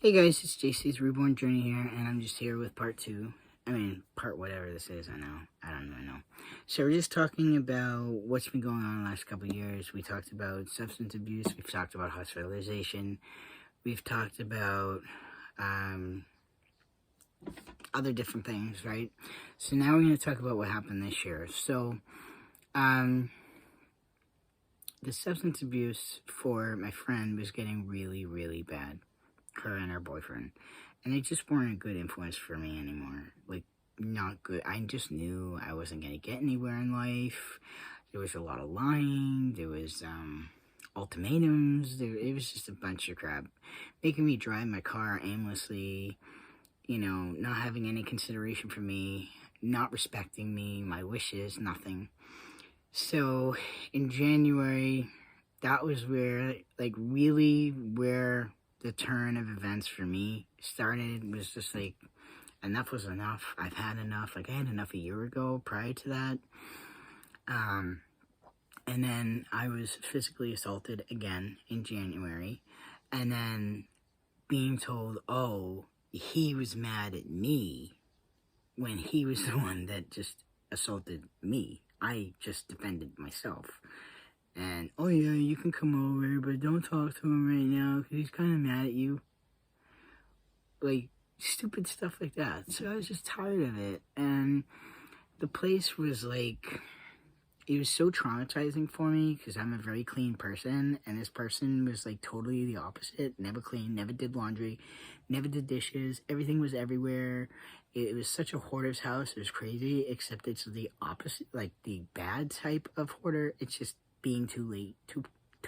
Hey guys, it's JC's Reborn Journey here, and I'm just here with part two. Part whatever this is, I don't even know. So we're just talking about what's been going on the last couple of years. We talked about substance abuse, we've talked about hospitalization, we've talked about other different things, right? So now we're going to talk about what happened this year. So, the substance abuse for my friend was getting really, really bad. Her and her boyfriend. And they just weren't a good influence for me anymore. Like, not good. I just knew I wasn't going to get anywhere in life. There was a lot of lying. There was, ultimatums. It was just a bunch of crap. Making me drive my car aimlessly. Not having any consideration for me. Not respecting me, my wishes, nothing. So, in January, that was where, really where the turn of events for me started. It was just like, enough was enough. I've had enough. I had enough a year ago prior to that. And then I was physically assaulted again in January. And then being told, oh, he was mad at me when he was the one that just assaulted me. I just defended myself. And, oh yeah, you can come over, but don't talk to him right now because he's kind of mad at you. Like, stupid stuff like that. So I was just tired of it. And the place was like, it was so traumatizing for me because I'm a very clean person. And this person was like totally the opposite. Never cleaned, never did laundry, never did dishes. Everything was everywhere. It was such a hoarder's house. It was crazy, except it's the opposite, like the bad type of hoarder. It's just being too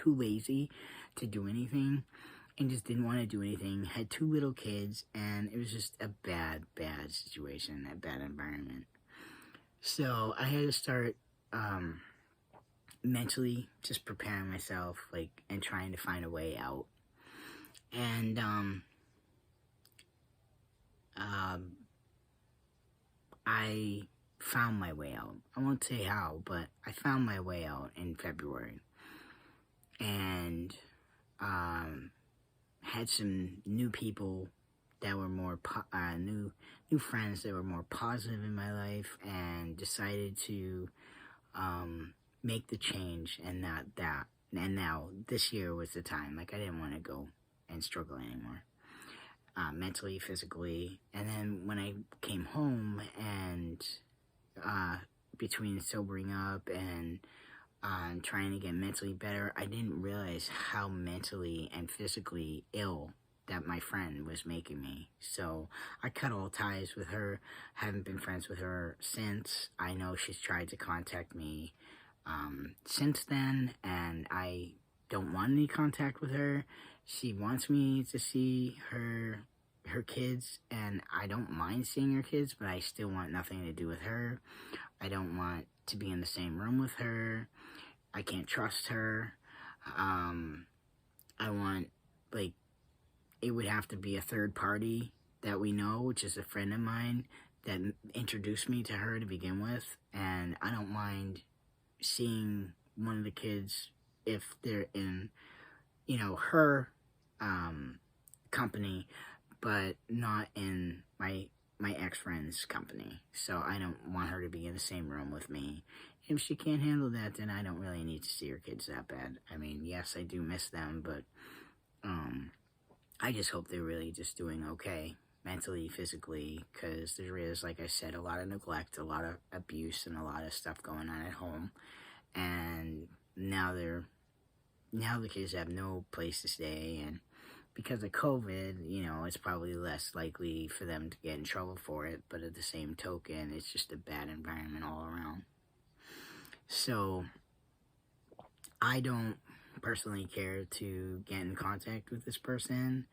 lazy to do anything, and just didn't want to do anything. Had two little kids, and it was just a bad situation, a bad environment. So I had to start mentally just preparing myself, and trying to find a way out. And I found my way out. I won't say how, but I found my way out in February. And had some new people that were more new friends that were more positive in my life, and decided to make the change. And now this year was the time. I didn't want to go and struggle anymore, mentally, physically. And then when I came home, and between sobering up and trying to get mentally better, I didn't realize how mentally and physically ill that my friend was making me. So I cut all ties with her. Haven't been friends with her since. I know she's tried to contact me since then, and I don't want any contact with her. She wants me to see her kids, and I don't mind seeing her kids, but I still want nothing to do with her. I don't want to be in the same room with her. I can't trust her. I want, it would have to be a third party that we know, which is a friend of mine that introduced me to her to begin with. And I don't mind seeing one of the kids if they're in, her company, but not in my ex-friend's company. So I don't want her to be in the same room with me. If she can't handle that, then I don't really need to see her kids that bad. I mean, yes, I do miss them, but I just hope they're really just doing okay, mentally, physically, because there is, like I said, a lot of neglect, a lot of abuse, and a lot of stuff going on at home. And now the kids have no place to stay, and because of COVID, it's probably less likely for them to get in trouble for it, but at the same token, it's just a bad environment all around. So, I don't personally care to get in contact with this person.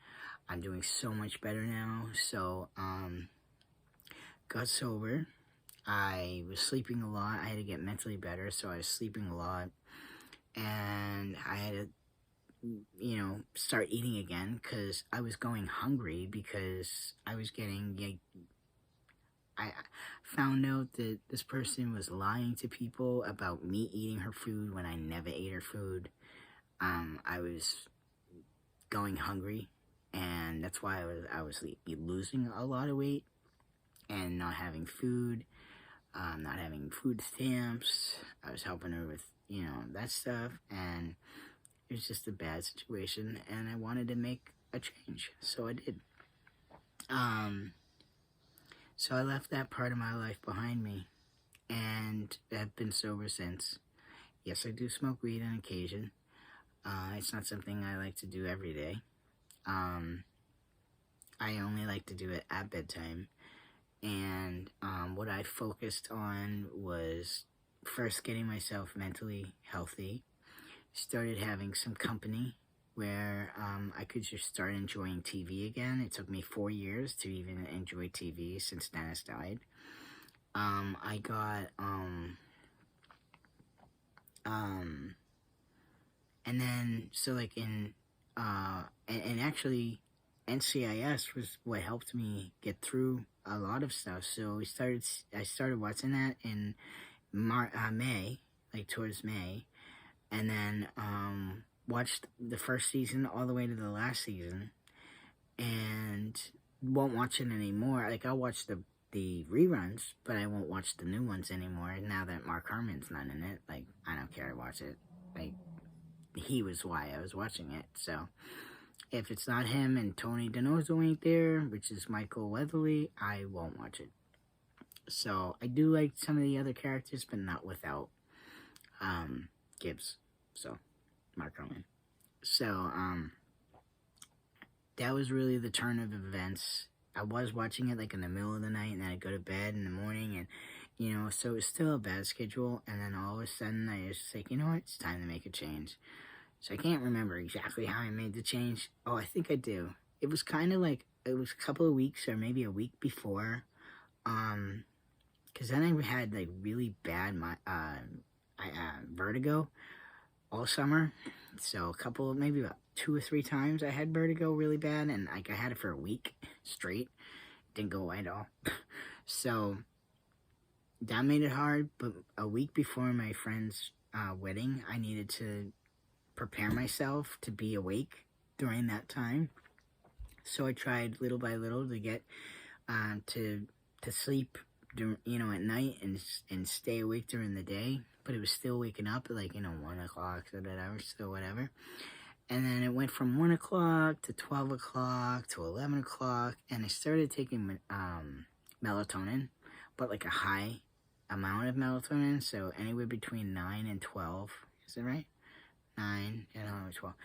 I'm doing so much better now. So, got sober. I was sleeping a lot. I had to get mentally better, so I was sleeping a lot. And I had to start eating again, because I was going hungry, because I was getting, I found out that this person was lying to people about me eating her food when I never ate her food. I was going hungry, and that's why I was losing a lot of weight and not having food, not having food stamps. I was helping her with, that stuff, and it was just a bad situation, and I wanted to make a change, so I did. So I left that part of my life behind me, and I've been sober since. Yes, I do smoke weed on occasion. It's not something I like to do every day. I only like to do it at bedtime. And what I focused on was first getting myself mentally healthy. Started having some company where I could just start enjoying TV again. It took me 4 years to even enjoy TV since Dennis died. I got, and then, so like and actually, NCIS was what helped me get through a lot of stuff. So I started watching that in May, like towards May, and then watched the first season all the way to the last season, and won't watch it anymore. Like, I'll watch the reruns, but I won't watch the new ones anymore now that Mark Harmon's not in it. Like, I don't care to watch it. Like, he was why I was watching it. So if it's not him and Tony DiNozzo ain't there, which is Michael Weatherly, I won't watch it. So I do like some of the other characters, but not without Gibbs. So Mark Harmon. So that was really the turn of events. I was watching it like in the middle of the night, and then I'd go to bed in the morning, and so it was still a bad schedule. And then all of a sudden I was like, you know what, it's time to make a change. So I can't remember exactly how I made the change. Oh, I think I do. It was kind of like, it was a couple of weeks or maybe a week before, because then I had like really bad vertigo all summer. So maybe about 2 or 3 times I had vertigo really bad, and like I had it for a week straight. Didn't go away at all. So that made it hard. But a week before my friend's wedding, I needed to prepare myself to be awake during that time. So I tried little by little to get to sleep at night and stay awake during the day, but it was still waking up at 1 o'clock or whatever, so whatever. And then it went from 1 o'clock to 12 o'clock to 11 o'clock, and I started taking melatonin, but like a high amount of melatonin, so anywhere between 9 and 12, is that right? 9 and 12.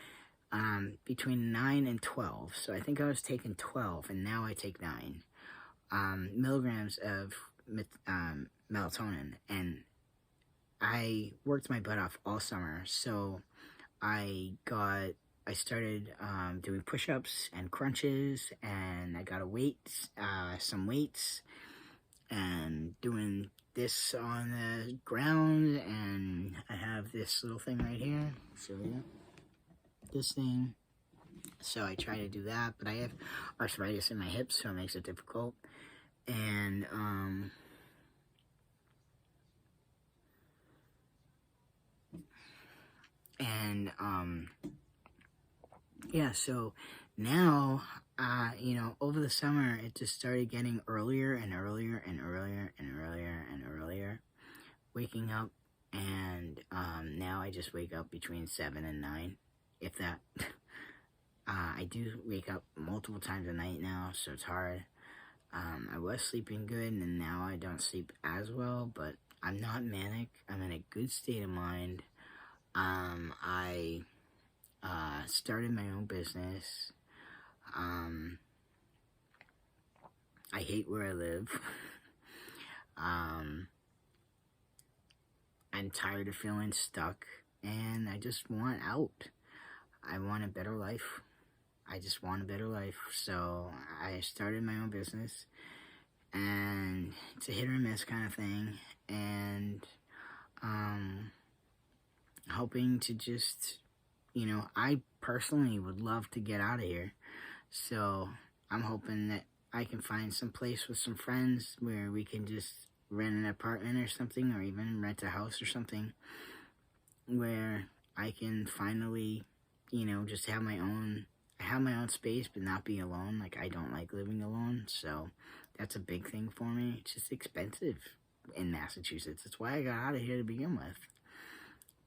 Between 9 and 12, so I think I was taking 12, and now I take 9 milligrams of melatonin, and I worked my butt off all summer. So I started doing push-ups and crunches, and I got some weights, and doing this on the ground, and I have this little thing right here. Show you this thing. So I try to do that, but I have arthritis in my hips, so it makes it difficult. And yeah, so now, over the summer, it just started getting earlier and earlier and earlier and earlier and earlier, waking up, and now I just wake up between 7 and 9, if that. I do wake up multiple times a night now, so it's hard. I was sleeping good, and now I don't sleep as well, but I'm not manic. I'm in a good state of mind. I started my own business. I hate where I live. I'm tired of feeling stuck, and I just want out. I want a better life. I just want a better life. So I started my own business, and it's a hit or miss kind of thing, and hoping to just, I personally would love to get out of here. So I'm hoping that I can find some place with some friends where we can just rent an apartment or something, or even rent a house or something, where I can finally, just have my own have my own space, but not be alone. Like, I don't like living alone, so that's a big thing for me. It's just expensive in Massachusetts. That's why I got out of here to begin with.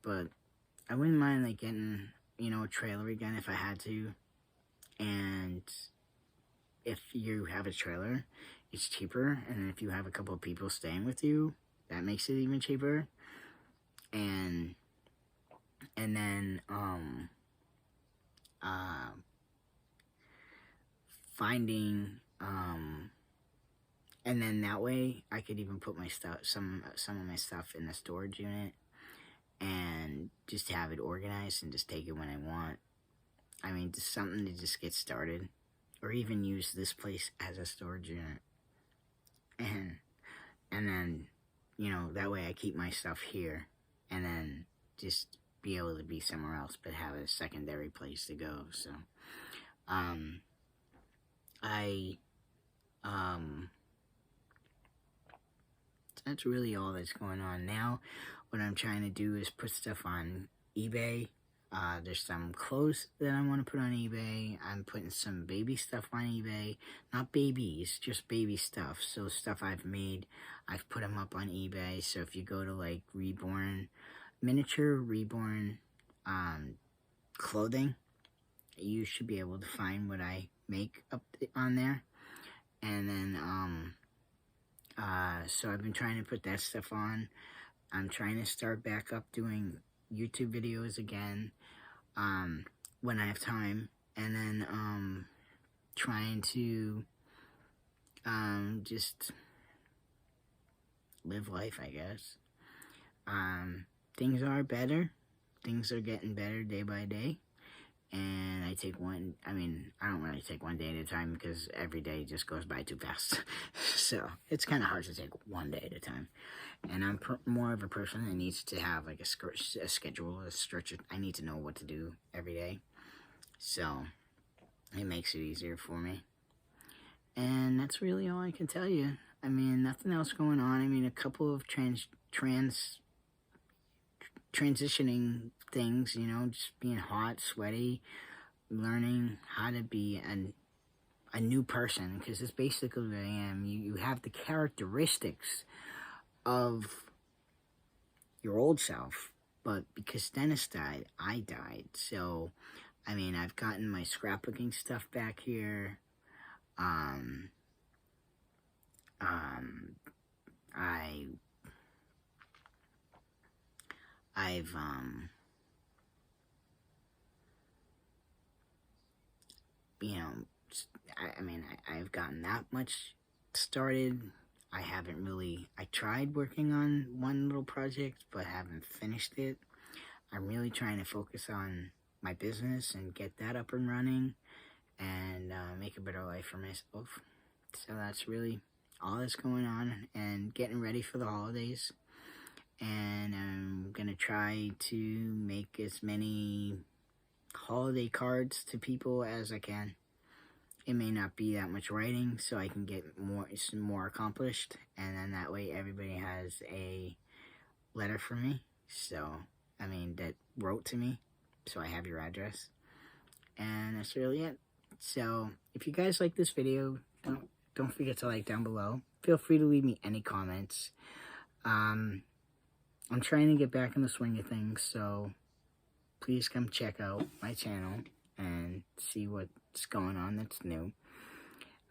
But I wouldn't mind, like, getting, you know, a trailer again if I had to. And if you have a trailer, it's cheaper. And if you have a couple of people staying with you, that makes it even cheaper. And then, finding, and then that way I could even put my stuff, some of my stuff in the storage unit and just have it organized and just take it when I want. I mean, just something to just get started, or even use this place as a storage unit. And then, you know, that way I keep my stuff here, and then just be able to be somewhere else, but have a secondary place to go. So, that's really all that's going on now. What I'm trying to do is put stuff on eBay. There's some clothes that I want to put on eBay. I'm putting some baby stuff on eBay. Not babies, just baby stuff. So stuff I've made, I've put them up on eBay. So if you go to like Miniature Reborn clothing, you should be able to find what I make up on there. And then, so I've been trying to put that stuff on. I'm trying to start back up doing YouTube videos again, when I have time. And then, trying to, just live life, I guess. Things are better. Things are getting better day by day. And I don't really take one day at a time, because every day just goes by too fast. So it's kind of hard to take one day at a time. And I'm more of a person that needs to have like a schedule, a structure. I need to know what to do every day. So it makes it easier for me. And that's really all I can tell you. I mean, nothing else going on. I mean, a couple of transitioning things, you know, just being hot, sweaty, learning how to be a new person, because it's basically what I am. You have the characteristics of your old self, but because Dennis died, I died. So, I mean, I've gotten my scrapbooking stuff back here. You know, I've gotten that much started. I haven't really, I tried working on one little project, but haven't finished it. I'm really trying to focus on my business and get that up and running, and make a better life for myself. So that's really all that's going on, and getting ready for the holidays. And I'm going to try to make as many holiday cards to people as I can. It may not be that much writing, so I can get more accomplished, and then that way everybody has a letter from me. So, I mean, that wrote to me, so I have your address. And that's really it. So, if you guys like this video, don't forget to like down below. Feel free to leave me any comments. I'm trying to get back in the swing of things, so please come check out my channel and see what's going on that's new.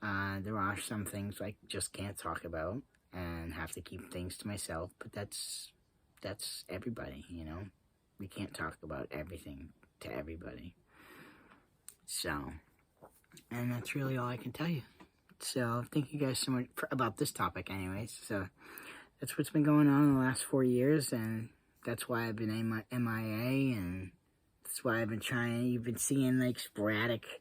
There are some things I just can't talk about and have to keep things to myself, but that's everybody, you know. We can't talk about everything to everybody. So, and that's really all I can tell you. So, thank you guys so much about this topic anyways. So, that's what's been going on in the last 4 years, and that's why I've been MIA, and that's why I've been trying. You've been seeing like sporadic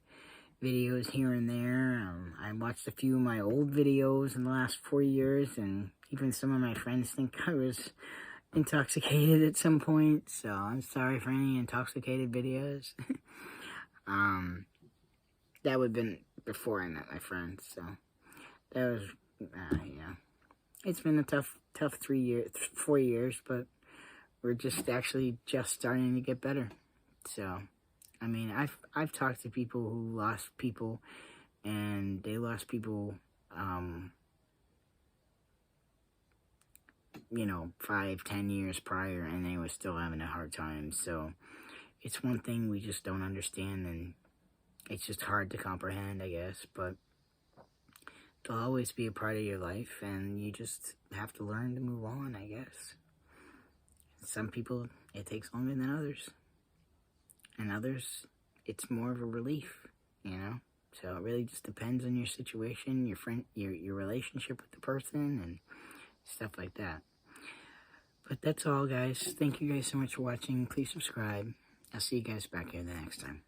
videos here and there. I watched a few of my old videos in the last 4 years, and even some of my friends think I was intoxicated at some point, so I'm sorry for any intoxicated videos. That would have been before I met my friends, so that was, yeah. It's been a tough 4 years, but we're just starting to get better. So, I mean, I've talked to people who lost people, and they lost people, 5, 10 years prior, and they were still having a hard time. So it's one thing we just don't understand, and it's just hard to comprehend, I guess. But they'll always be a part of your life, and you just have to learn to move on, I guess. Some people, it takes longer than others. And others, it's more of a relief, So it really just depends on your situation, your friend, your relationship with the person, and stuff like that. But that's all, guys. Thank you guys so much for watching. Please subscribe. I'll see you guys back here the next time.